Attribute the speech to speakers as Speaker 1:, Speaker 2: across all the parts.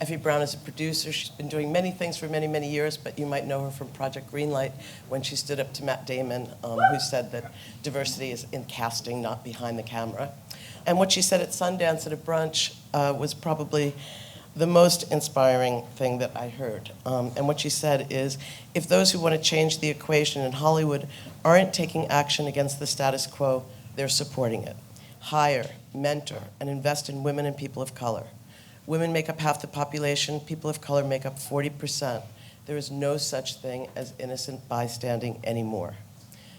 Speaker 1: Effie Brown is a producer. She's been doing many things for many, many years, but you might know her from Project Greenlight when she stood up to Matt Damon, who said that diversity is in casting, not behind the camera. And what she said at Sundance at a brunch was probably the most inspiring thing that I heard. And what she said is, if those who want to change the equation in Hollywood aren't taking action against the status quo, they're supporting it. Hire, mentor, and invest in women and people of color. Women make up half the population. People of color make up 40%. There is no such thing as innocent bystanding anymore.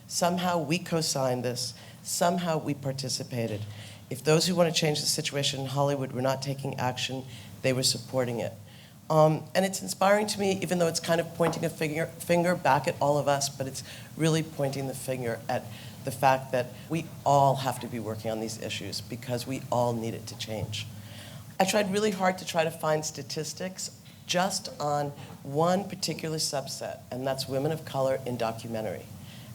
Speaker 1: Somehow we co-signed this. Somehow we participated. If those who want to change the situation in Hollywood were not taking action, they were supporting it. And it's inspiring to me, even though it's kind of pointing a finger back at all of us, but it's really pointing the finger at the fact that we all have to be working on these issues because we all need it to change. I tried really hard to try to find statistics just on one particular subset, and that's women of color in documentary.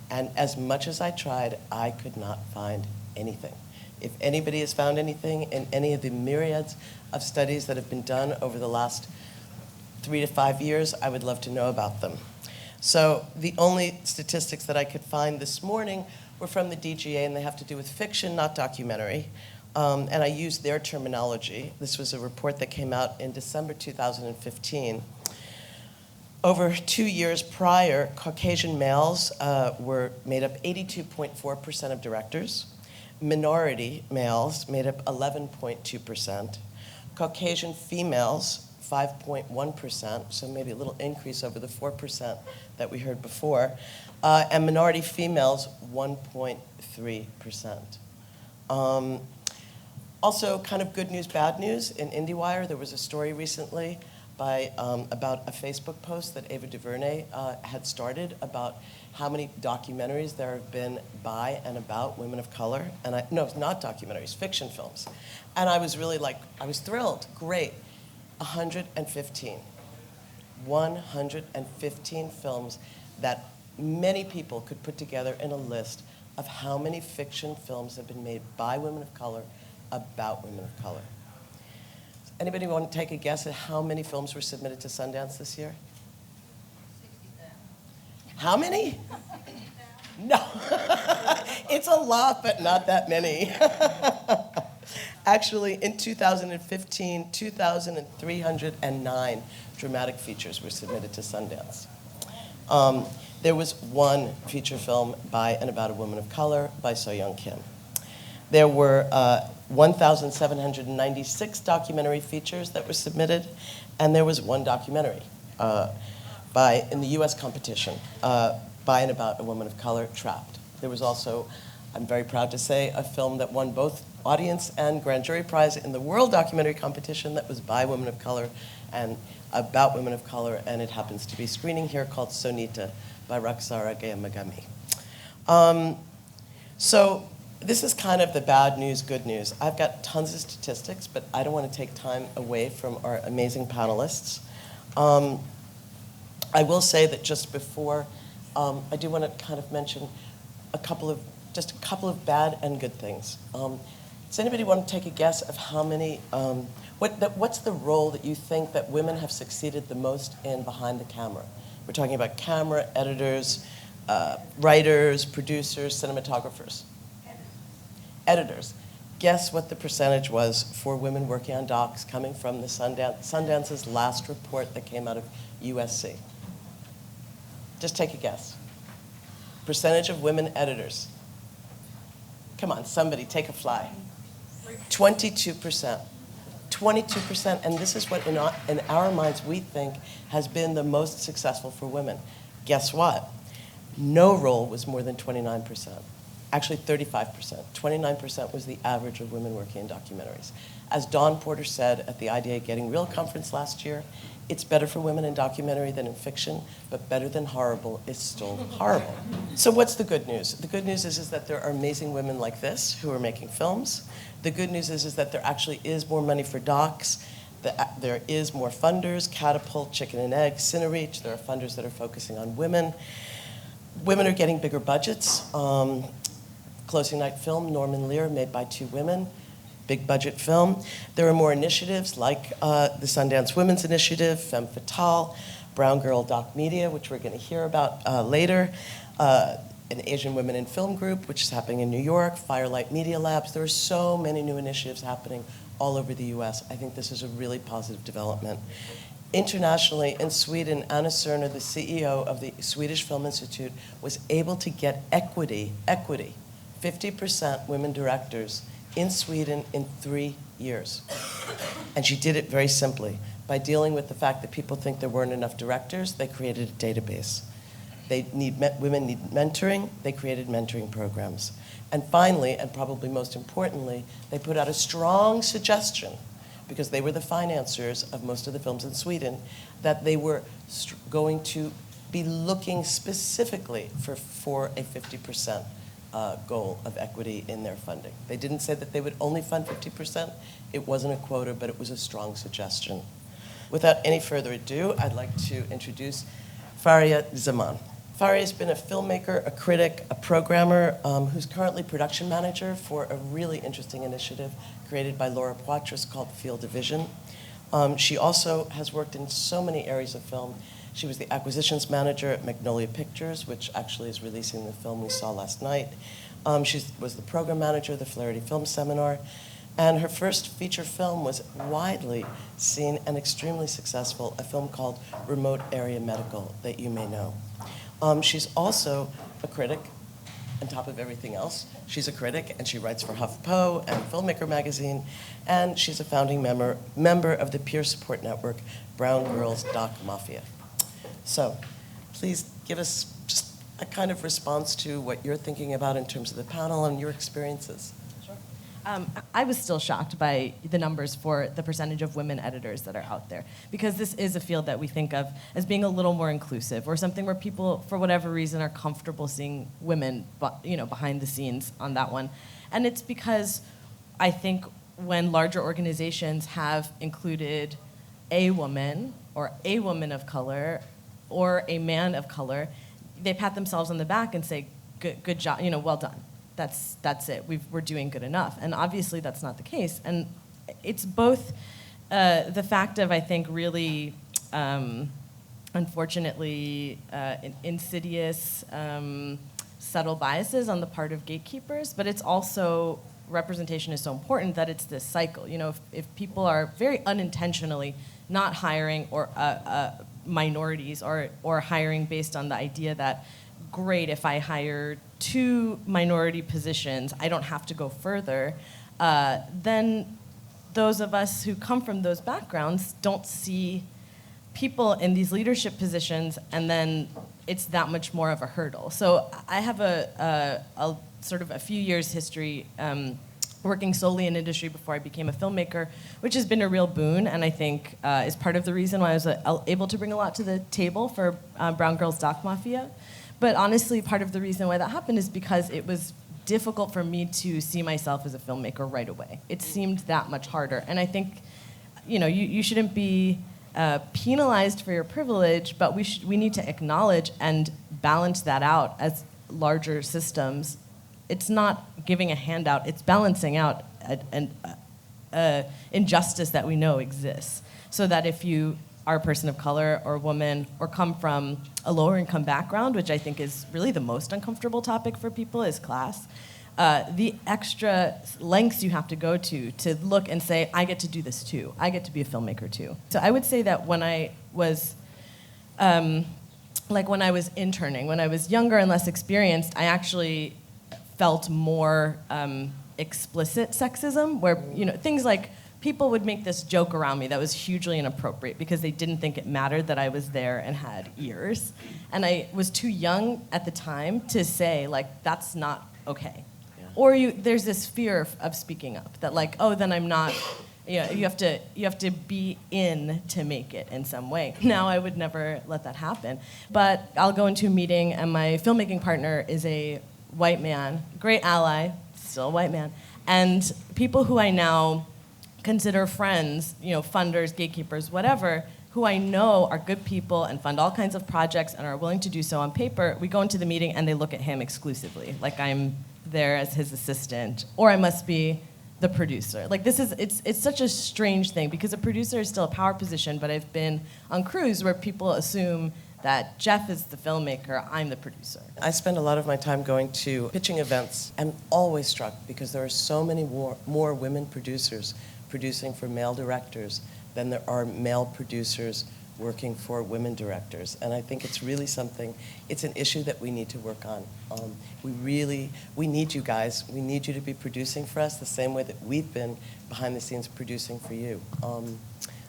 Speaker 1: And as much as I tried, I could not find anything. If anybody has found anything in any of the myriads of studies that have been done over the last 3 to 5 years, I would love to know about them. So the only statistics that I could find this morning were from the DGA, and they have to do with fiction, not documentary. And I used their terminology. This was a report that came out in December 2015. Over 2 years prior, Caucasian males were made up 82.4% of directors. Minority males made up 11.2%. Caucasian females, 5.1%, so maybe a little increase over the 4% that we heard before. And minority females, 1.3%. Also, kind of good news, bad news. In IndieWire, there was a story recently about a Facebook post that Ava DuVernay had started about how many documentaries there have been by and about women of color. And no, it's not documentaries, fiction films. And I was really I was thrilled. Great. 115. 115 films that many people could put together in a list of how many fiction films have been made by women of color about women of color. Does anybody want to take a guess at how many films were submitted to Sundance this year?
Speaker 2: 60,000.
Speaker 1: How many? No. It's a lot, but not that many. Actually, in 2015, 2,309 dramatic features were submitted to Sundance. There was one feature film by and about a woman of color by So-Young Kim. There were 1,796 documentary features that were submitted, and there was one documentary in the US competition by and about a woman of color, Trapped. There was also, I'm very proud to say, a film that won both audience and grand jury prize in the World Documentary Competition that was by women of color and about women of color, and it happens to be screening here, called Sonita by Raksara Gayamagami. So this is kind of the bad news, good news. I've got tons of statistics, but I don't want to take time away from our amazing panelists. I will say that just before, I do want to kind of mention just a couple of bad and good things. Does anybody want to take a guess of how many, what's the role that you think that women have succeeded the most in behind the camera? We're talking about camera, editors, writers, producers, cinematographers. Editors. Guess what the percentage was for women working on docs coming from the Sundance's last report that came out of USC? Just take a guess. Percentage of women editors. Come on, somebody, take a fly. 22%. 22%, and this is what in our minds we think has been the most successful for women. Guess what? No role was more than 29%. Actually 35%. 29% was the average of women working in documentaries. As Dawn Porter said at the IDA Getting Real conference last year, it's better for women in documentary than in fiction, but better than horrible is still horrible. So what's the good news? The good news is that there are amazing women like this who are making films. The good news is that there actually is more money for docs. There is more funders, Catapult, Chicken and Egg, Cinereach. There are funders that are focusing on women. Women are getting bigger budgets. Closing night film, Norman Lear, made by two women. big budget film. There are more initiatives like the Sundance Women's Initiative, Femme Fatale, Brown Girl Doc Media, which we're going to hear about later, an Asian Women in Film group, which is happening in New York, Firelight Media Labs. There are so many new initiatives happening all over the US. I think this is a really positive development. Internationally, in Sweden, Anna Serner, the CEO of the Swedish Film Institute, was able to get equity, 50% women directors in Sweden in 3 years. And she did it very simply. By dealing with the fact that people think there weren't enough directors, they created a database. Women need mentoring, they created mentoring programs. And finally, and probably most importantly, they put out a strong suggestion, because they were the financiers of most of the films in Sweden, that they were going to be looking specifically for a 50% goal of equity in their funding. They didn't say that they would only fund 50%. It wasn't a quota, but it was a strong suggestion. Without any further ado, I'd like to introduce Debra Zimmerman. Debra has been a filmmaker, a critic, a programmer, who's currently production manager for a really interesting initiative created by Laura Poitras called Field of Vision. She also has worked in so many areas of film. She was the acquisitions manager at Magnolia Pictures, which actually is releasing the film we saw last night. She was the program manager of the Flaherty Film Seminar. And her first feature film was widely seen and extremely successful, a film called Remote Area Medical that you may know. She's also a critic, on top of everything else. She's a critic, and she writes for HuffPo and Filmmaker magazine, and she's a founding member of the peer support network, Brown Girls Doc Mafia. So please give us just a kind of response to what you're thinking about in terms of the panel and your experiences.
Speaker 2: I was still shocked by the numbers for the percentage of women editors that are out there, because this is a field that we think of as being a little more inclusive, or something where people, for whatever reason, are comfortable seeing women, behind the scenes on that one. And it's because I think when larger organizations have included a woman, or a woman of color, or a man of color, they pat themselves on the back and say, good job, well done. That's it. We're doing good enough. And obviously that's not the case. And it's both the fact of, I think, really, unfortunately, insidious, subtle biases on the part of gatekeepers, but it's also, representation is so important that it's this cycle. If people are very unintentionally not hiring or minorities, or hiring based on the idea that, great, if I hire 2 minority positions, I don't have to go further, then those of us who come from those backgrounds don't see people in these leadership positions, and then it's that much more of a hurdle. So I have a sort of a few years history working solely in industry before I became a filmmaker, which has been a real boon, and I think is part of the reason why I was able to bring a lot to the table for Brown Girls Doc Mafia. But honestly, part of the reason why that happened is because it was difficult for me to see myself as a filmmaker right away. It seemed that much harder. And I think, you shouldn't be penalized for your privilege, but we need to acknowledge and balance that out as larger systems. It's not giving a handout, it's balancing out an injustice that we know exists. So that if you are a person of color or a woman, or come from a lower income background, which I think is really the most uncomfortable topic for people, is class, the extra lengths you have to go to look and say, I get to do this too. I get to be a filmmaker too. So I would say that when I was, when I was interning, when I was younger and less experienced, I actually felt more explicit sexism, where, things like, people would make this joke around me that was hugely inappropriate because they didn't think it mattered that I was there and had ears. And I was too young at the time to say, that's not okay. Yeah. Or there's this fear of speaking up, that then I'm not, you have to be in to make it in some way. Now I would never let that happen. But I'll go into a meeting and my filmmaking partner is a white man, great ally, still a white man, and people who I now consider friends, funders, gatekeepers, whatever, who I know are good people and fund all kinds of projects and are willing to do so on paper, we go into the meeting and they look at him exclusively, like I'm there as his assistant, or I must be the producer. Like it's such a strange thing because a producer is still a power position, but I've been on crews where people assume that Jeff is the filmmaker, I'm the producer.
Speaker 1: I spend a lot of my time going to pitching events. I'm always struck because there are so many more women producers producing for male directors than there are male producers working for women directors. And I think it's really something, it's an issue that we need to work on. We need you guys. We need you to be producing for us the same way that we've been behind the scenes producing for you.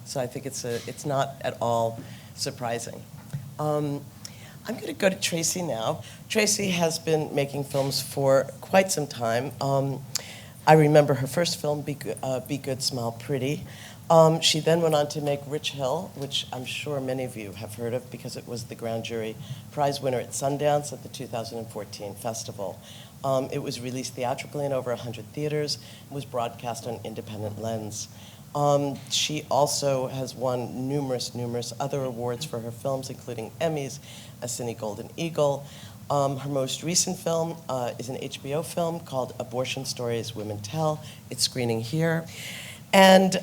Speaker 1: So I think it's not at all surprising. I'm going to go to Tracy now. Tracy has been making films for quite some time. I remember her first film, Be Good, Smile Pretty. She then went on to make Rich Hill, which I'm sure many of you have heard of because it was the grand jury prize winner at Sundance at the 2014 festival. It was released theatrically in over 100 theaters and was broadcast on Independent Lens. She also has won numerous other awards for her films, including Emmys, a Cine Golden Eagle. Her most recent film is an HBO film called Abortion Stories Women Tell. It's screening here. And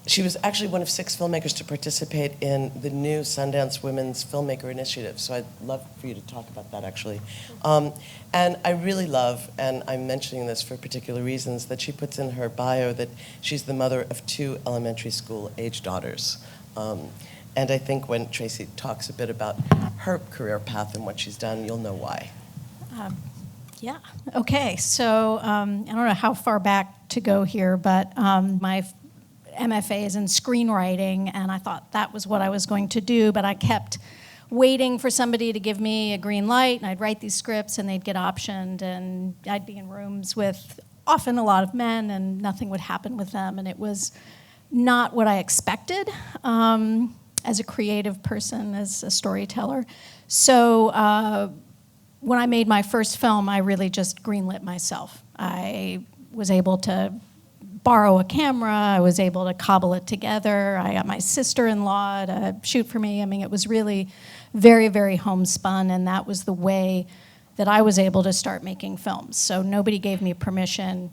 Speaker 1: she was actually one of 6 filmmakers to participate in the new Sundance Women's Filmmaker Initiative. So I'd love for you to talk about that, actually. And I really love, and I'm mentioning this for particular reasons, that she puts in her bio that she's the mother of 2 elementary school-age daughters. And I think when Tracy talks a bit about her career path and what she's done, you'll know why.
Speaker 3: Yeah. Okay. So I don't know how far back to go here, but my MFA is in screenwriting, and I thought that was what I was going to do, but I kept waiting for somebody to give me a green light, and I'd write these scripts, and they'd get optioned, and I'd be in rooms with often a lot of men, and nothing would happen with them, and it was not what I expected as a creative person, as a storyteller. So when I made my first film, I really just greenlit myself. I was able to borrow a camera. I was able to cobble it together. I got my sister-in-law to shoot for me. I mean, it was really very, very homespun, and that was the way that I was able to start making films. So nobody gave me permission.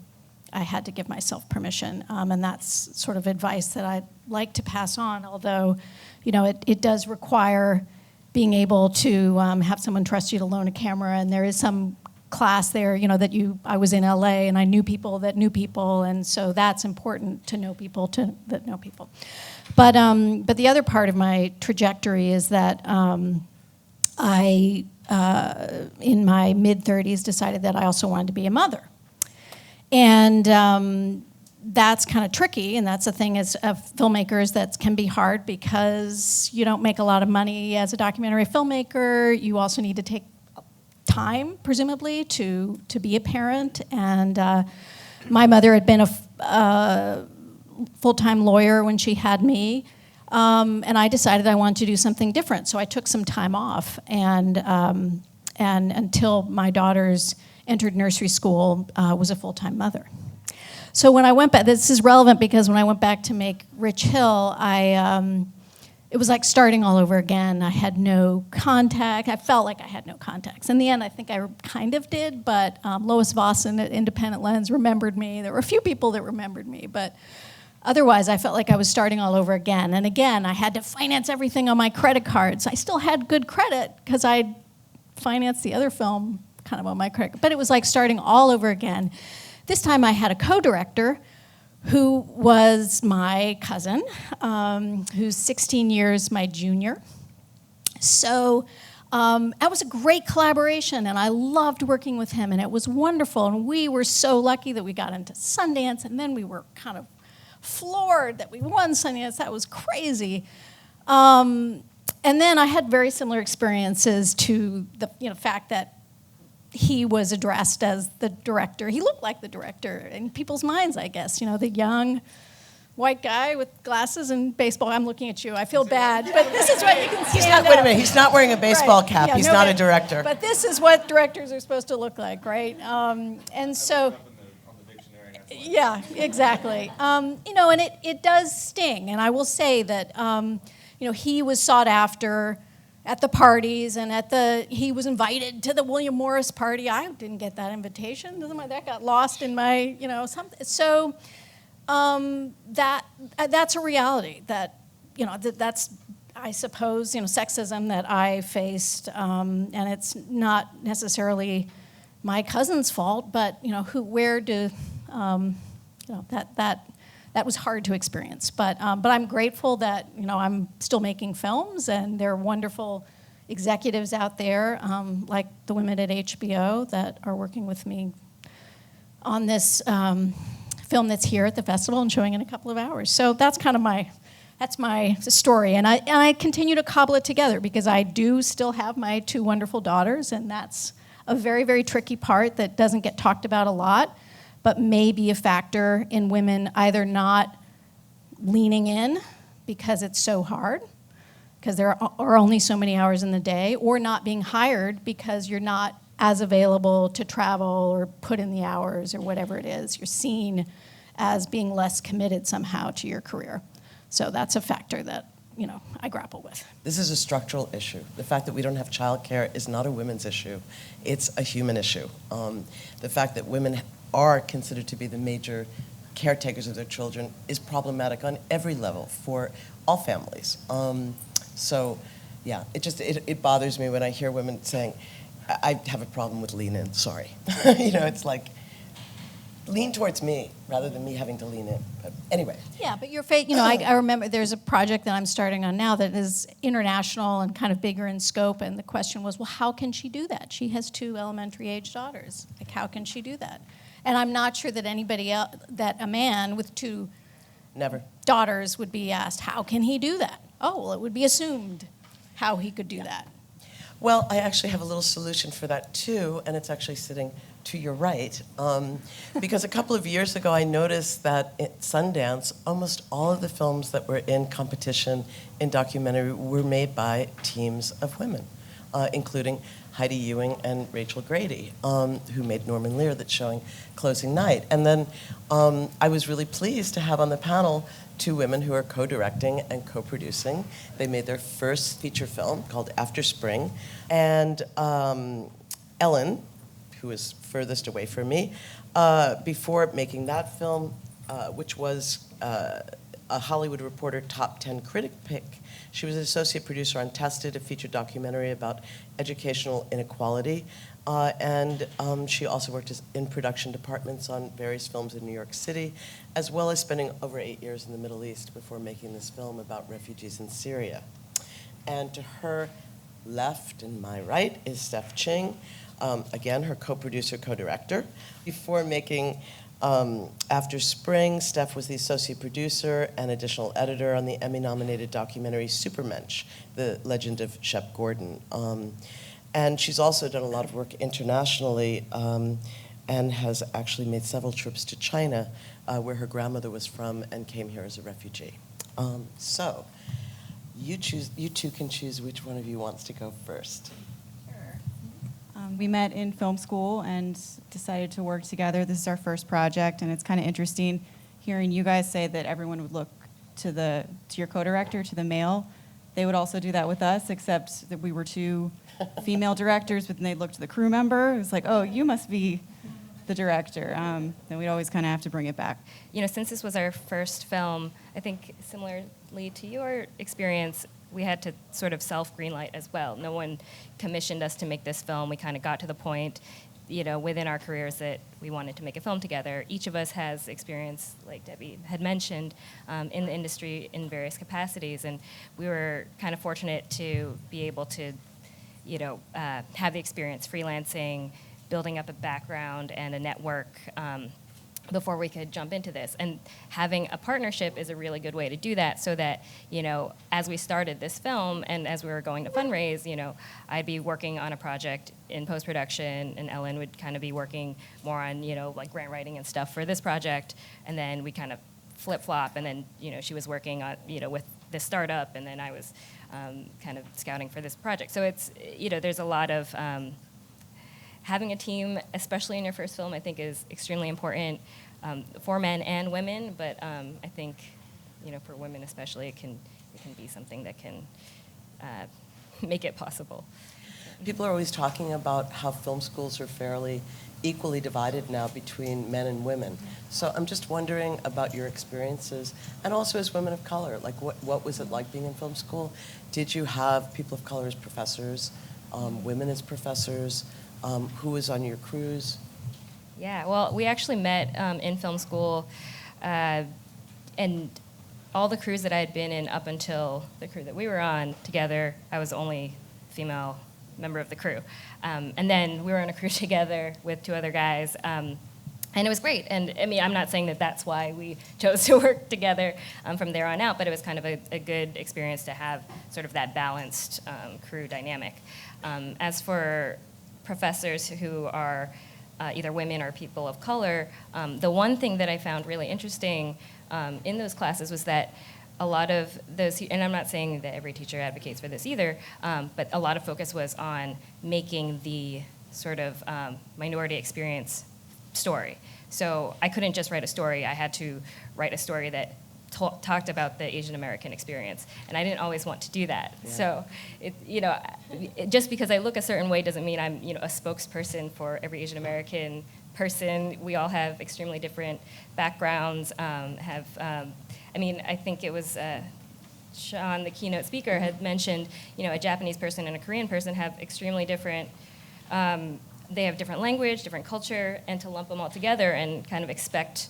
Speaker 3: I had to give myself permission, and that's sort of advice that I'd like to pass on, although, you know, it does require being able to have someone trust you to loan a camera, and there is some class there, you know, I was in LA and I knew people that knew people, and so that's important to know people that know people. But the other part of my trajectory is that I, in my mid-30s, decided that I also wanted to be a mother. And that's kind of tricky, and that's the thing as filmmakers that can be hard because you don't make a lot of money as a documentary filmmaker. You also need to take time, presumably, to be a parent. And my mother had been a full-time lawyer when she had me, and I decided I wanted to do something different. So I took some time off, and until my daughters entered nursery school, was a full-time mother. So when I went back, this is relevant because when I went back to make Rich Hill, it was like starting all over again. I had no contact. I felt like I had no contacts. In the end, I think I kind of did, but Lois Vossen at Independent Lens remembered me. There were a few people that remembered me, but otherwise I felt like I was starting all over again. And again, I had to finance everything on my credit cards. I still had good credit because I financed the other film kind of on my credit, but it was like starting all over again. This time I had a co-director who was my cousin, who's 16 years my junior. So that was a great collaboration, and I loved working with him, and it was wonderful. And we were so lucky that we got into Sundance, and then we were kind of floored that we won Sundance. That was crazy. And then I had very similar experiences to the fact that he was addressed as the director. He looked like the director in people's minds, I guess. You know, the young white guy with glasses and baseball. I'm looking at you. I feel bad, but this is what you can stand
Speaker 1: Wait a minute. He's not wearing a baseball cap.
Speaker 3: Yeah,
Speaker 1: he's not a director.
Speaker 3: But this is what directors are supposed to look like, right? And so, yeah, exactly. And it does sting. And I will say that, he was sought after at the parties and he was invited to the William Morris party. I didn't get that invitation. That got lost in my, something. So that's a reality that, that's, I suppose, sexism that I faced, and it's not necessarily my cousin's fault, but, that was hard to experience. But I'm grateful that, I'm still making films, and there are wonderful executives out there, like the women at HBO that are working with me on this film that's here at the festival and showing in a couple of hours. So that's kind of my story. And I continue to cobble it together because I do still have my 2 wonderful daughters, and that's a very, very tricky part that doesn't get talked about a lot, but may be a factor in women either not leaning in because it's so hard, because there are only so many hours in the day, or not being hired because you're not as available to travel or put in the hours or whatever it is. You're seen as being less committed somehow to your career. So that's a factor that, I grapple with.
Speaker 1: This is a structural issue. The fact that we don't have childcare is not a women's issue. It's a human issue. The fact that women are considered to be the major caretakers of their children is problematic on every level for all families. So, yeah, it bothers me when I hear women saying, I have a problem with lean in, sorry. It's like, lean towards me rather than me having to lean in. But anyway.
Speaker 3: Yeah, but I remember there's a project that I'm starting on now that is international and kind of bigger in scope, and the question was, well, how can she do that? She has 2 elementary age daughters. Like, how can she do that? And I'm not sure that anybody else, that a man with 2 daughters would be asked, how can he do that? Oh, well, it would be assumed how he could do that.
Speaker 1: Well, I actually have a little solution for that too, and it's actually sitting to your right. Because a couple of years ago, I noticed that at Sundance, almost all of the films that were in competition in documentary were made by teams of women, including Heidi Ewing and Rachel Grady, who made Norman Lear that's showing closing night. And then I was really pleased to have on the panel 2 women who are co-directing and co-producing. They made their first feature film called After Spring. And Ellen, who is furthest away from me, before making that film, which was a Hollywood Reporter top 10 critic pick, she was an associate producer on Tested, a feature documentary about educational inequality. And she also worked in production departments on various films in New York City, as well as spending over 8 years in the Middle East before making this film about refugees in Syria. And to her left and my right is Steph Ching, again, her co-producer, co-director. Before making After Spring, Steph was the associate producer and additional editor on the Emmy-nominated documentary Supermensch, The Legend of Shep Gordon. And she's also done a lot of work internationally and has actually made several trips to China, where her grandmother was from and came here as a refugee. So, you 2 can choose which one of you wants to go first.
Speaker 4: We met in film school and decided to work together. This is our first project, and it's kind of interesting hearing you guys say that everyone would look to your co-director, to the male. They would also do that with us, except that we were 2 female directors, but then they'd look to the crew member. It was like, oh, you must be the director. Then we'd always kind of have to bring it back.
Speaker 5: Since this was our first film, I think similarly to your experience, we had to sort of self-greenlight as well. No one commissioned us to make this film. We kind of got to the point, within our careers that we wanted to make a film together. Each of us has experience, like Debbie had mentioned, in the industry in various capacities, and we were kind of fortunate to be able to, have the experience freelancing, building up a background and a network before we could jump into this. And having a partnership is a really good way to do that, so that, as we started this film and as we were going to fundraise, I'd be working on a project in post-production, and Ellen would kind of be working more on, like grant writing and stuff for this project, and then we kind of flip-flop, and then, she was working on, with this startup, and then I was kind of scouting for this project. So it's, there's a lot of having a team, especially in your first film, I think is extremely important for men and women. But I think, for women especially, it can be something that can make it possible.
Speaker 1: People are always talking about how film schools are fairly equally divided now between men and women. So I'm just wondering about your experiences, and also as women of color. Like, what was it like being in film school? Did you have people of color as professors, women as professors? Who was on your crews?
Speaker 5: Yeah, well, we actually met in film school, and all the crews that I had been in up until the crew that we were on together, I was the only female member of the crew. And then we were on a crew together with two other guys, and it was great. And I mean, I'm not saying that that's why we chose to work together from there on out, but it was kind of a good experience to have sort of that balanced crew dynamic. As for professors who are either women or people of color, the one thing that I found really interesting in those classes was that a lot of those, and I'm not saying that every teacher advocates for this either, but a lot of focus was on making the sort of minority experience story. So I couldn't just write a story, I had to write a story that talked about the Asian American experience, and I didn't always want to do that. Yeah. So, just because I look a certain way doesn't mean I'm, a spokesperson for every Asian American person. We all have extremely different backgrounds. I think it was Sean, the keynote speaker, had mentioned, a Japanese person and a Korean person have extremely different. They have different language, different culture, and to lump them all together and kind of expect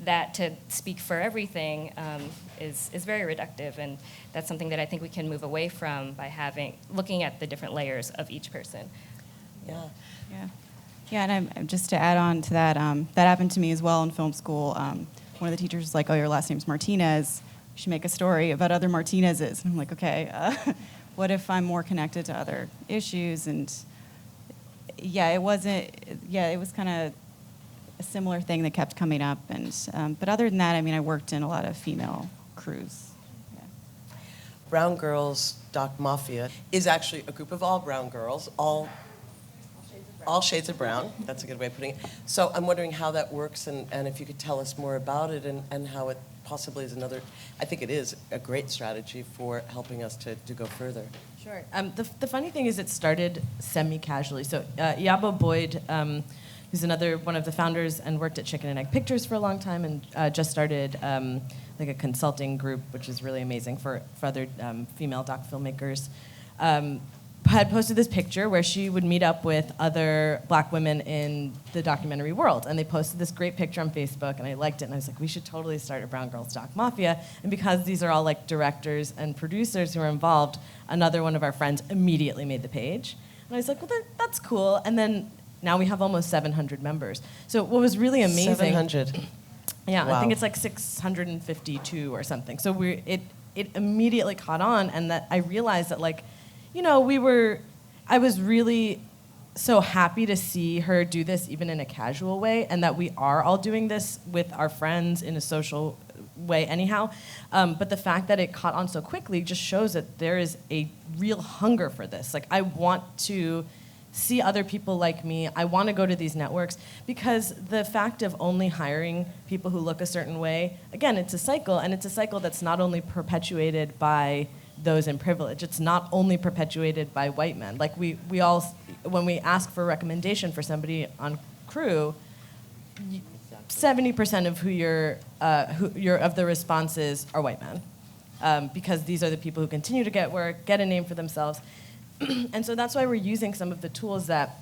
Speaker 5: that to speak for everything is very reductive, and that's something that I think we can move away from by looking at the different layers of each person.
Speaker 4: Yeah, and just to add on to that, that happened to me as well in film school. One of the teachers was like, "Oh, your last name's Martinez. You should make a story about other Martinezes." And I'm like, "Okay, what if I'm more connected to other issues?" And it was kind of a similar thing that kept coming up, and but other than that, I worked in a lot of female crews. Yeah.
Speaker 1: Brown Girls Doc Mafia is actually a group of all brown girls, all shades of brown. That's a good way of putting it. So I'm wondering how that works, and if you could tell us more about it, and how it possibly is I think it is a great strategy for helping us to go further.
Speaker 2: Sure. The funny thing is it started semi-casually. So Yabo Boyd, who's another one of the founders and worked at Chicken and Egg Pictures for a long time, and just started like a consulting group, which is really amazing for other female doc filmmakers, had posted this picture where she would meet up with other black women in the documentary world. And they posted this great picture on Facebook, and I liked it, and I was like, we should totally start a Brown Girls Doc Mafia. And because these are all like directors and producers who are involved, another one of our friends immediately made the page. And I was like, well, that's cool. And then now we have almost 700 members. So what was really amazing... 700. Yeah, wow. I think it's like 652 or something. So it immediately caught on, and that I realized that, like, I was really so happy to see her do this even in a casual way, and that we are all doing this with our friends in a social way anyhow. But the fact that it caught on so quickly just shows that there is a real hunger for this. Like, I want to see other people like me. I want to go to these networks, because the fact of only hiring people who look a certain way, again, it's a cycle, and it's a cycle that's not only perpetuated by those in privilege. It's not only perpetuated by white men. Like, we all, when we ask for a recommendation for somebody on crew, 70% of who you're of the responses are white men, because these are the people who continue to get work, get a name for themselves. And so that's why we're using some of the tools that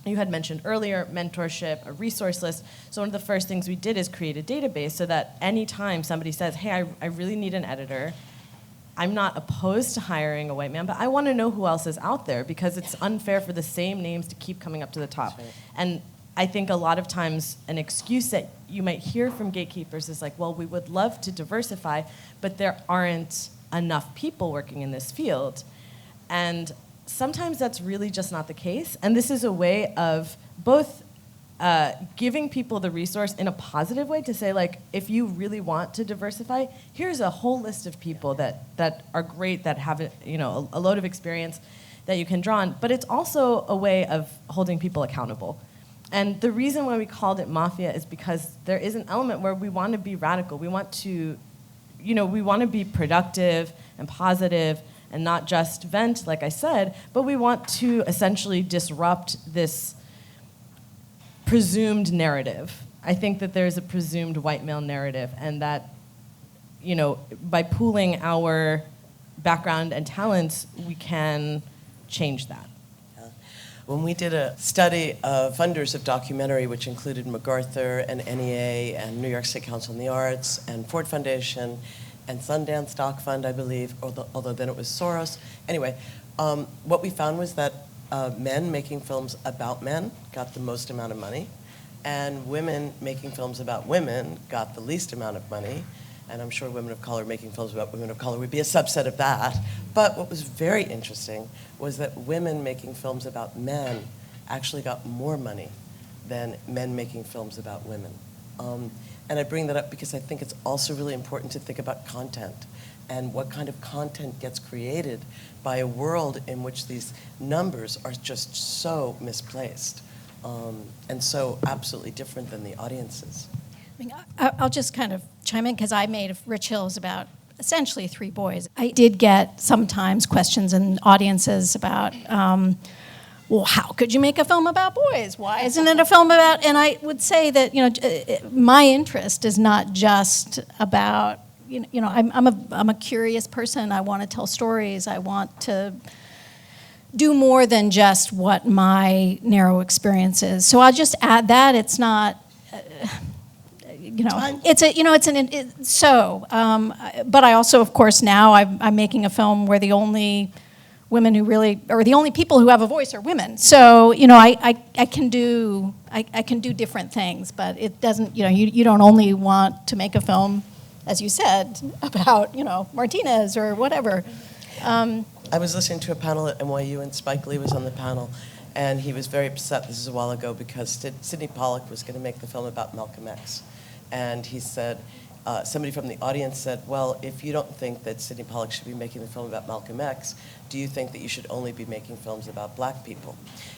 Speaker 2: you had mentioned earlier, mentorship, a resource list. So one of the first things we did is create a database so that anytime somebody says, hey, I really need an editor, I'm not opposed to hiring a white man, but I want to know who else is out there, because it's unfair for the same names to keep coming up to the top. Right. And I think a lot of times an excuse that you might hear from gatekeepers is like, well, we would love to diversify, but there aren't enough people working in this field. And sometimes that's really just not the case. And this is a way of both giving people the resource in a positive way to say, like, if you really want to diversify, here's a whole list of people that are great, that have a load of experience that you can draw on. But it's also a way of holding people accountable. And the reason why we called it Mafia is because there is an element where we want to be radical. We want to, we want to be productive and positive and not just vent, like I said, but we want to essentially disrupt this presumed narrative. I think that there's a presumed white male narrative, and that, you know, by pooling our background and talents, we can change that.
Speaker 1: When we did a study of funders of documentary, which included MacArthur and NEA and New York State Council on the Arts and Ford Foundation and Sundance Doc Fund, I believe, although then it was Soros. Anyway, what we found was that men making films about men got the most amount of money, and women making films about women got the least amount of money. And I'm sure women of color making films about women of color would be a subset of that. But what was very interesting was that women making films about men actually got more money than men making films about women. And I bring that up because I think it's also really important to think about content and what kind of content gets created by a world in which these numbers are just so misplaced and so absolutely different than the audiences.
Speaker 3: I mean, I'll just kind of chime in because I made Rich Hills about essentially 3 boys. I did get sometimes questions in audiences about, well, how could you make a film about boys? Why isn't it a film about? And I would say that, you know, my interest is not just about, you know, I'm a curious person. I want to tell stories. I want to do more than just what my narrow experience is. So I'll just add that it's not. You know, but I also, of course, now I'm making a film where the only women who really, or the only people who have a voice are women. So, you know, I can do different things, but it doesn't, you know, you don't only want to make a film, as you said, about, you know, Martinez or whatever.
Speaker 1: I was listening to a panel at NYU, and Spike Lee was on the panel, and he was very upset, this is a while ago, because Sidney Pollack was going to make the film about Malcolm X. And he said, somebody from the audience said, well, if you don't think that Sidney Pollack should be making the film about Malcolm X, do you think that you should only be making films about black people?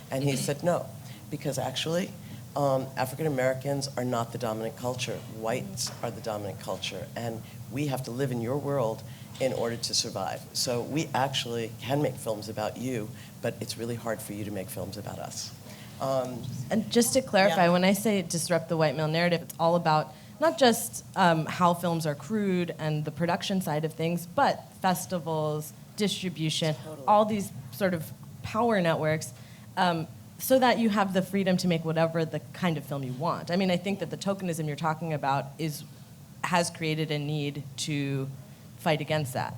Speaker 1: And he said, no, because actually, African Americans are not the dominant culture. Whites are the dominant culture, and we have to live in your world in order to survive. So we actually can make films about you, but it's really hard for you to make films about us.
Speaker 2: And just to clarify,
Speaker 1: Yeah.
Speaker 2: when I say disrupt the white male narrative, it's all about not just how films are crewed and the production side of things, but festivals, distribution, all these sort of power networks, so that you have the freedom to make whatever the kind of film you want. I mean, I think that the tokenism you're talking about has created a need to fight against that.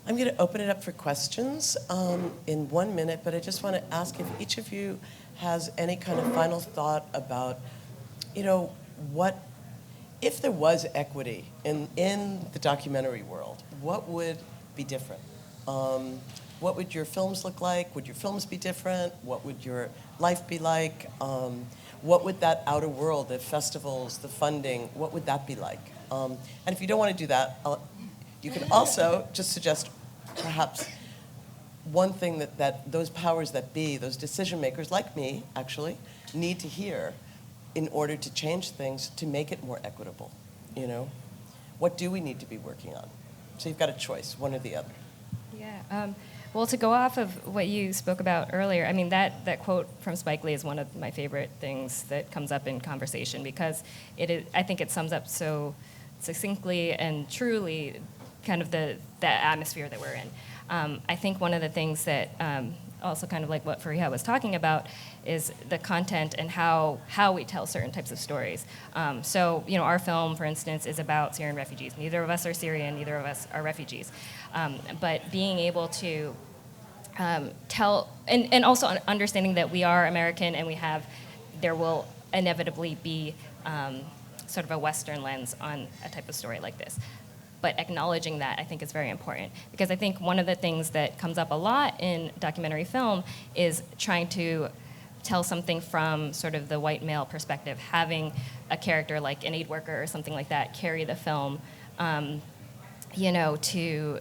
Speaker 1: I'm going to open it up for questions in 1 minute, but I just want to ask if each of you has any kind of final thought about, you know, what, if there was equity in the documentary world, what would be different? What would your films look like? Would your films be different? What would your life be like? What would that outer world, the festivals, the funding, what would that be like? And if you don't want to do that, you can also just suggest perhaps one thing that those powers that be, those decision makers like me, actually, need to hear in order to change things to make it more equitable, you know? What do we need to be working on? So you've got a choice, one or the other.
Speaker 5: Yeah. Well, to go off of what you spoke about earlier, I mean, that quote from Spike Lee is one of my favorite things that comes up in conversation because I think it sums up so succinctly and truly kind of the atmosphere that we're in. I think one of the things that also kind of like what Fariha was talking about is the content and how we tell certain types of stories. So, you know, our film, for instance, is about Syrian refugees. Neither of us are Syrian, neither of us are refugees. But being able to tell, and also understanding that we are American and there will inevitably be sort of a Western lens on a type of story like this. But acknowledging that, I think, is very important. Because I think one of the things that comes up a lot in documentary film is trying to tell something from sort of the white male perspective, having a character like an aid worker or something like that carry the film, you know, to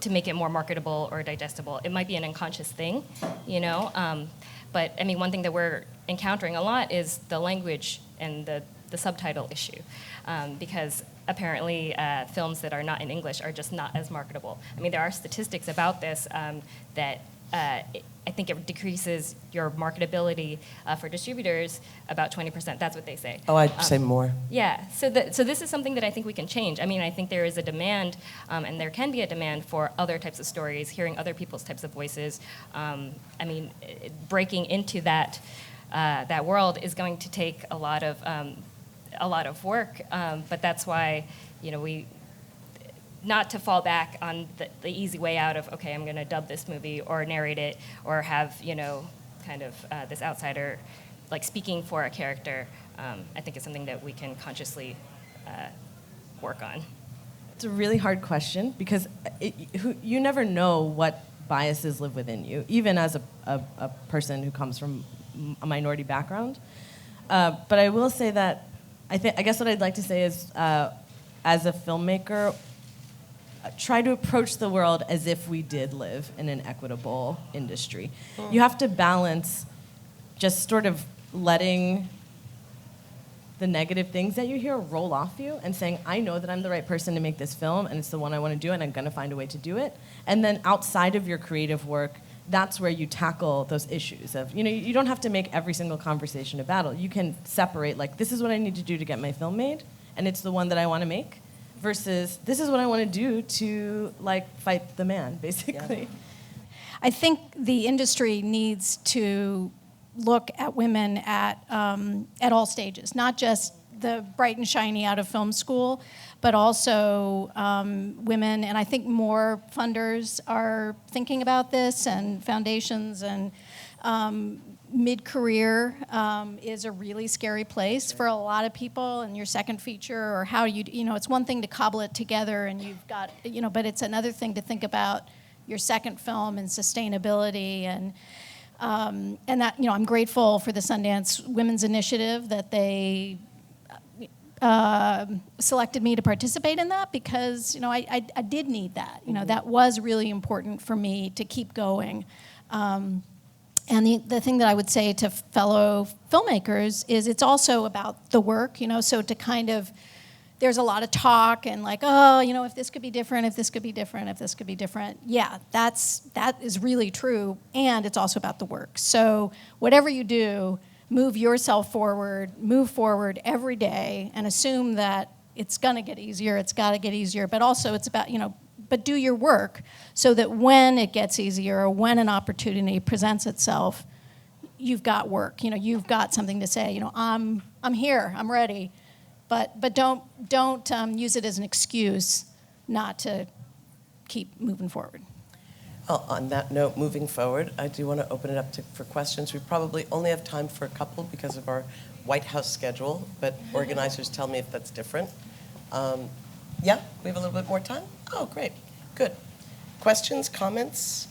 Speaker 5: make it more marketable or digestible. It might be an unconscious thing, you know, but I mean, one thing that we're encountering a lot is the language and the subtitle issue, because apparently films that are not in English are just not as marketable. I mean, there are statistics about this that I think it decreases your marketability for distributors about 20%. That's what they say.
Speaker 1: Oh, I'd say more.
Speaker 5: Yeah, so this is something that I think we can change. I mean, I think there is a demand, and there can be a demand for other types of stories, hearing other people's types of voices. I mean, breaking into that world is going to take a lot of work, but that's why, we not to fall back on the easy way out of, okay, I'm going to dub this movie or narrate it or have, kind of this outsider like speaking for a character, I think is something that we can consciously work on.
Speaker 2: It's a really hard question because you never know what biases live within you, even as a person who comes from a minority background. But I will say that I guess what I'd like to say is, as a filmmaker, try to approach the world as if we did live in an equitable industry. You have to balance just sort of letting the negative things that you hear roll off you and saying, I know that I'm the right person to make this film and it's the one I want to do and I'm going to find a way to do it. And then outside of your creative work, that's where you tackle those issues of, you don't have to make every single conversation a battle. You can separate, like, this is what I need to do to get my film made and it's the one that I want to make, versus this is what I want to do to, like, fight the man, basically.
Speaker 1: Yeah.
Speaker 3: I think the industry needs to look at women at all stages, not just the bright and shiny out of film school, but also women. And I think more funders are thinking about this, and foundations, and mid-career is a really scary place for a lot of people. And your second feature, or how it's one thing to cobble it together and you've got, but it's another thing to think about your second film and sustainability. And that, I'm grateful for the Sundance Women's Initiative that they selected me to participate in that, because, I did need that. That was really important for me to keep going. And the thing that I would say to fellow filmmakers is it's also about the work, so to kind of, there's a lot of talk and like, if this could be different, if this could be different, if this could be different. Yeah, that is really true, and it's also about the work. So whatever you do, move yourself forward, move forward every day, and assume that it's gonna get easier, it's gotta get easier, but also it's about, but do your work so that when it gets easier or when an opportunity presents itself, you've got work. You've got something to say. I'm here. I'm ready. But don't use it as an excuse not to keep moving forward.
Speaker 1: Well, on that note, moving forward, I do want to open it up for questions. We probably only have time for a couple because of our White House schedule, but organizers tell me if that's different. Yeah, we have a little bit more time? Oh, great. Good. Questions, comments?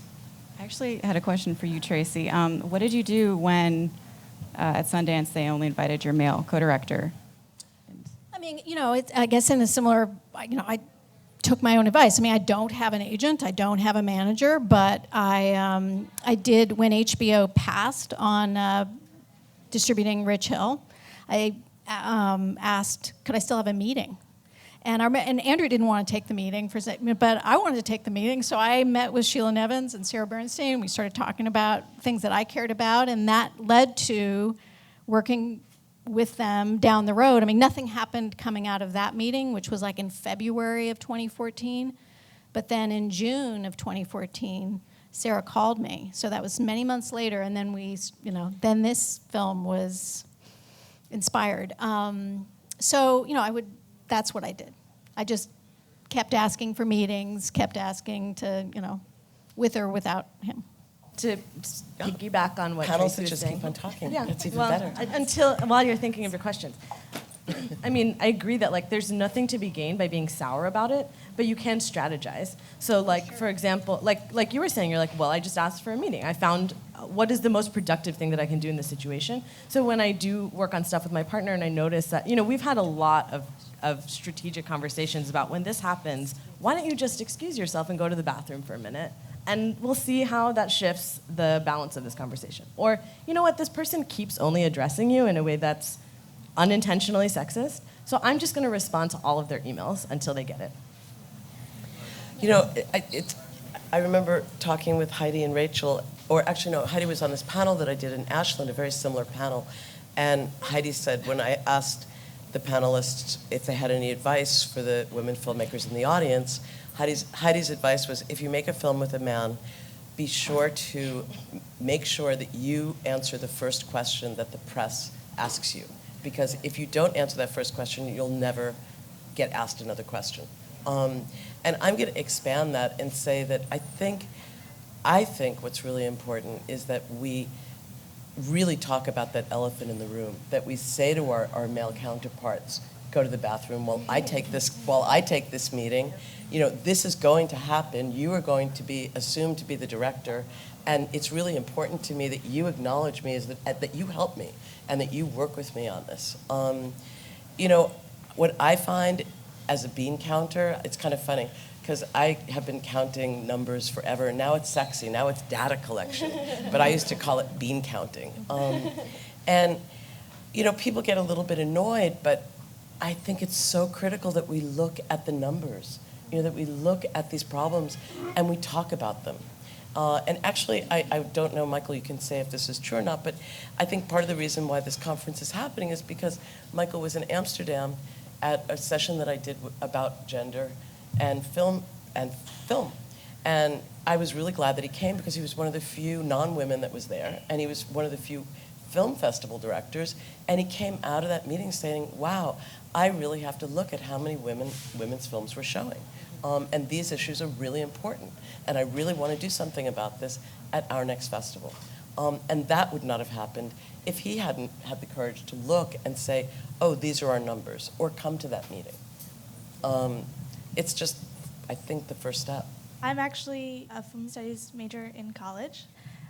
Speaker 4: I actually had a question for you, Tracy. What did you do when at Sundance they only invited your male co-director?
Speaker 3: I mean, I guess in a similar, I took my own advice. I mean, I don't have an agent, I don't have a manager, but I did, when HBO passed on distributing Rich Hill, I asked, could I still have a meeting? And Andrew didn't want to take the meeting, but I wanted to take the meeting, so I met with Sheila Nevins and Sarah Bernstein. We started talking about things that I cared about, and that led to working with them down the road. I mean, nothing happened coming out of that meeting, which was like in February of 2014. But then in June of 2014, Sarah called me. So that was many months later, and then then this film was inspired. That's what I did. I just kept asking for meetings, kept asking to, with or without him.
Speaker 2: To piggyback on what
Speaker 1: Panels
Speaker 2: Tracy
Speaker 1: that
Speaker 2: was
Speaker 1: just
Speaker 2: saying.
Speaker 1: keep on talking.
Speaker 2: Yeah,
Speaker 1: It's even
Speaker 2: well,
Speaker 1: better.
Speaker 2: while you're thinking of your questions. I mean, I agree that there's nothing to be gained by being sour about it, but you can strategize. So for example, like you were saying, you're like, well, I just asked for a meeting. I found what is the most productive thing that I can do in this situation. So when I do work on stuff with my partner and I notice that, we've had a lot of strategic conversations about when this happens, why don't you just excuse yourself and go to the bathroom for a minute? And we'll see how that shifts the balance of this conversation. Or, this person keeps only addressing you in a way that's unintentionally sexist, So I'm just going to respond to all of their emails until they get it.
Speaker 1: You know, I remember talking with Heidi and Rachel, or actually no, Heidi was on this panel that I did in Ashland, a very similar panel, and Heidi said when I asked the panelists if they had any advice for the women filmmakers in the audience, Heidi's advice was, if you make a film with a man, be sure to make sure that you answer the first question that the press asks you. Because if you don't answer that first question, you'll never get asked another question. And I'm going to expand that and say that I think what's really important is that we really talk about that elephant in the room, that we say to our male counterparts, go to the bathroom while I take this meeting. You know, this is going to happen. You are going to be assumed to be the director, and it's really important to me that you acknowledge me as that you help me and that you work with me on this. You know, what I find as a bean counter, it's kind of funny, because I have been counting numbers forever, and now it's sexy, now it's data collection, but I used to call it bean counting. And, you know, people get a little bit annoyed, but I think it's so critical that we look at the numbers, you know, that we look at these problems and we talk about them. And actually, I don't know, Michael, you can say if this is true or not, but I think part of the reason why this conference is happening is because Michael was in Amsterdam at a session that I did about gender and film. And I was really glad that he came because he was one of the few non-women that was there, and he was one of the few film festival directors, and he came out of that meeting saying, wow, I really have to look at how many women's films we're showing. And these issues are really important, and I really want to do something about this at our next festival. And that would not have happened if he hadn't had the courage to look and say, oh, these are our numbers, or come to that meeting. It's just, I think, the first step.
Speaker 6: I'm actually a film studies major in college.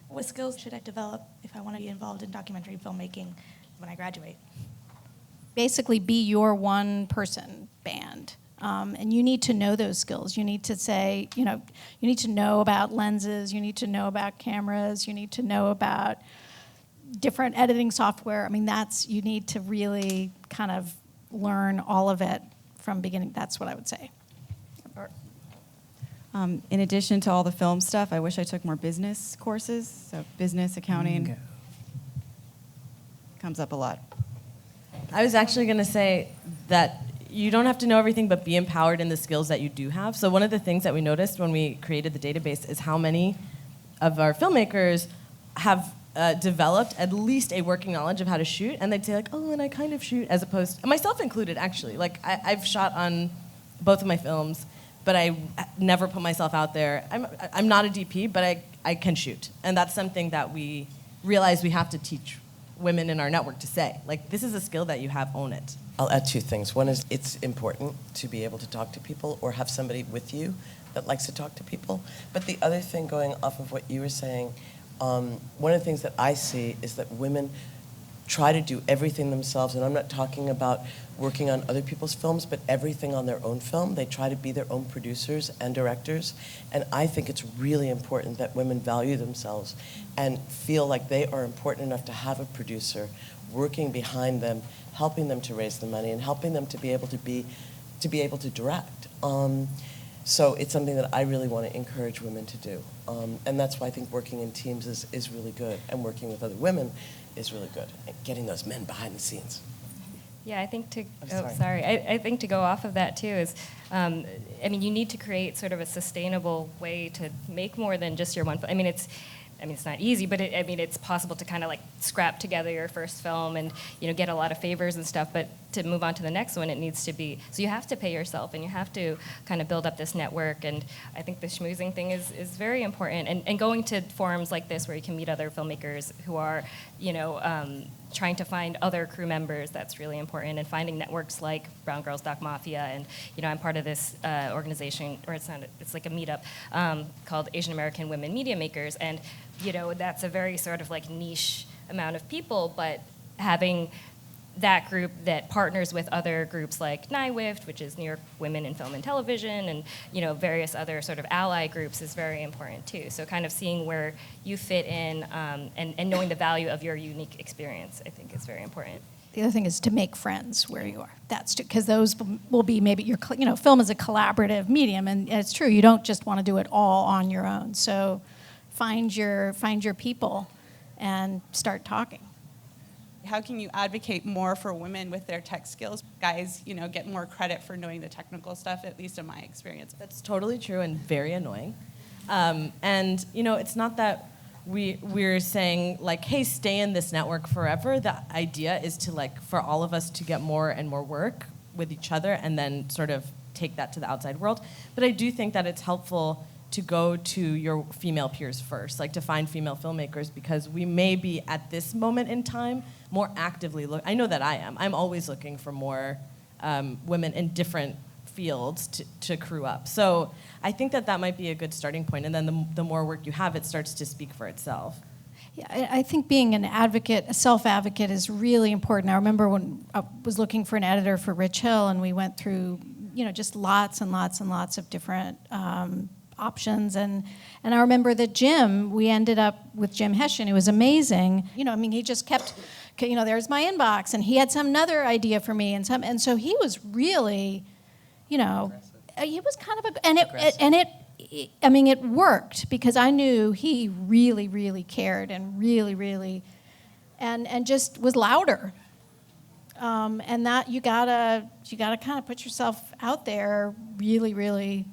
Speaker 6: What skills should I develop if I want to be involved in documentary filmmaking when I graduate?
Speaker 3: Basically, be your one-person band. And you need to know those skills. You need to say, you need to know about lenses, you need to know about cameras, you need to know about different editing software. I mean, you need to really kind of learn all of it from beginning. That's what I would say.
Speaker 4: In addition to all the film stuff, I wish I took more business courses. So business, accounting, comes up a lot.
Speaker 2: I was actually going to say that you don't have to know everything, but be empowered in the skills that you do have. So one of the things that we noticed when we created the database is how many of our filmmakers have developed at least a working knowledge of how to shoot, and they'd say like, oh, and I kind of shoot, as opposed to, myself included actually. Like I've shot on both of my films, but I never put myself out there. I'm not a DP, but I can shoot, and that's something that we realize we have to teach women in our network to say, like, this is a skill that you have, own it.
Speaker 1: I'll add two things. One is it's important to be able to talk to people or have somebody with you that likes to talk to people. But the other thing, going off of what you were saying, one of the things that I see is that women try to do everything themselves, and I'm not talking about working on other people's films, but everything on their own film. They try to be their own producers and directors, and I think it's really important that women value themselves and feel like they are important enough to have a producer working behind them, helping them to raise the money and helping them to be able to direct. So it's something that I really want to encourage women to do, and that's why I think working in teams is really good, and working with other women is really good, and getting those men behind the scenes.
Speaker 5: Yeah, I think
Speaker 1: sorry.
Speaker 5: I think to go off of that too is, I mean, you need to create sort of a sustainable way to make more than just your one. I mean, it's not easy, but it's possible to kind of like scrap together your first film and, get a lot of favors and stuff. But to move on to the next one, it needs to be, so you have to pay yourself and you have to kind of build up this network. And I think the schmoozing thing is very important. And going to forums like this where you can meet other filmmakers who are, trying to find other crew members, that's really important. And finding networks like Brown Girls Doc Mafia. And, I'm part of this organization, or it's like a meetup called Asian American Women Media Makers. And, that's a very sort of like niche amount of people, but having that group that partners with other groups like NYWIFT, which is New York Women in Film and Television, and various other sort of ally groups is very important too. So kind of seeing where you fit in and knowing the value of your unique experience, I think is very important.
Speaker 3: The other thing is to make friends where you are. That's because those will be maybe film is a collaborative medium, and it's true. You don't just want to do it all on your own. So find your people and start talking.
Speaker 7: How can you advocate more for women with their tech skills? Guys, get more credit for knowing the technical stuff, at least in my experience.
Speaker 2: That's totally true and very annoying. And it's not that we're saying like, hey, stay in this network forever. The idea is to for all of us to get more and more work with each other and then sort of take that to the outside world. But I do think that it's helpful to go to your female peers first, to find female filmmakers, because we may be at this moment in time more actively I know that I am. I'm always looking for more women in different fields to crew up. So I think that might be a good starting point, and then the more work you have, it starts to speak for itself.
Speaker 3: Yeah, I think being an advocate, a self-advocate, is really important. I remember when I was looking for an editor for Rich Hill, and we went through, just lots and lots and lots of different options. And I remember that we ended up with Jim Hessian, who was amazing. He just kept, there's my inbox, and he had another idea for me, and so he was really, he was kind of it worked because I knew he really, really cared and really, really, and just was louder. And that you gotta kind of put yourself out there really, really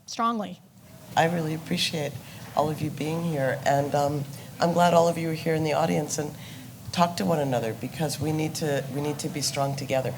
Speaker 3: strongly.
Speaker 1: I really appreciate all of you being here, and I'm glad all of you are here in the audience and talk to one another, because we need to be strong together.